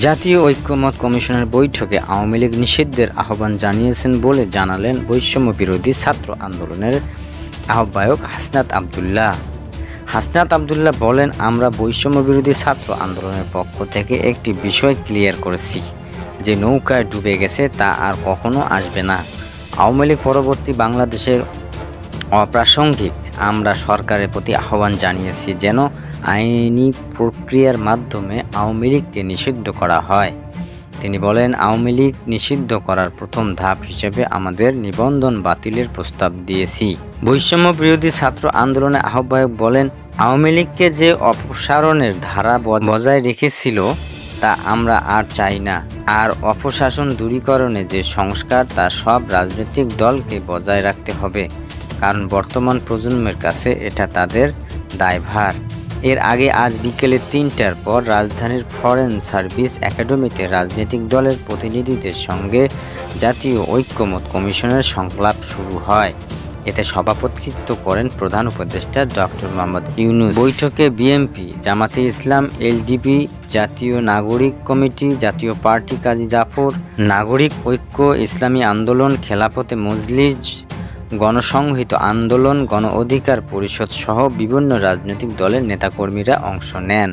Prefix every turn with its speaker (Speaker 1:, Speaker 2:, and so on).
Speaker 1: জাতীয় ঐক্যমত্য কমিশনের বৈঠকে আওয়ামী লীগ নিষিদ্ধের আহ্বান জানিয়েছেন বলে জানালেন বৈষম্য বিরোধী ছাত্র আন্দোলনের আহ্বায়ক হাসনাত আব্দুল্লাহ। হাসনাত আব্দুল্লাহ বলেন, আমরা বৈষম্য বিরোধী ছাত্র আন্দোলনের পক্ষ থেকে একটি বিষয় ক্লিয়ার করেছি, যে নৌকায় ডুবে গেছে তা আর কখনো আসবে না। আওয়ামী লীগ পরবর্তী বাংলাদেশের অপ্রাসঙ্গিক। আমরা সরকারের প্রতি আহ্বান জানিয়েছি যেন আইনি প্রক্রিয়ার মাধ্যমে আওয়ামী লীগকে নিষিদ্ধ করা হয়। তিনি বলেন, আওয়ামী লীগ নিষিদ্ধ করার প্রথম ধাপ হিসেবে আমাদের নিবন্ধন বাতিলের প্রস্তাব দিয়েছি। বৈষম্য বিরোধী ছাত্র আন্দোলনের আহ্বায়ক বলেন, আওয়ামী লীগকে যে অপসারণের ধারা বজায় রেখেছিল তা আমরা আর চাই না। আর অপশাসন দূরীকরণে যে সংস্কার তা সব রাজনৈতিক দলকে বজায় রাখতে হবে, কারণ বর্তমান প্রজন্মের কাছে এটা তাদের দায়ভার। এর আগে আজ বিকেলে ৩টার পর রাজধানীর ফরেন সার্ভিস একাডেমিতে রাজনৈতিক দলের প্রতিনিধিদের সঙ্গে জাতীয় ঐক্যমত্য কমিশনের সংলাপ শুরু হয়। এতে সভাপতিত্ব করেন প্রধান উপদেষ্টা ডক্টর মোহাম্মদ ইউনূস। বৈঠকে বিএনপি, জামাতে ইসলাম, এলডিপি, জাতীয় নাগরিক কমিটি, জাতীয় পার্টি কাজী জাফর, নাগরিক ঐক্য, ইসলামী আন্দোলন, খেলাফতে মজলিস, গণসংহতি আন্দোলন, গণ অধিকার পরিষদ সহ বিভিন্ন রাজনৈতিক দলের নেতাকর্মীরা অংশ নেন।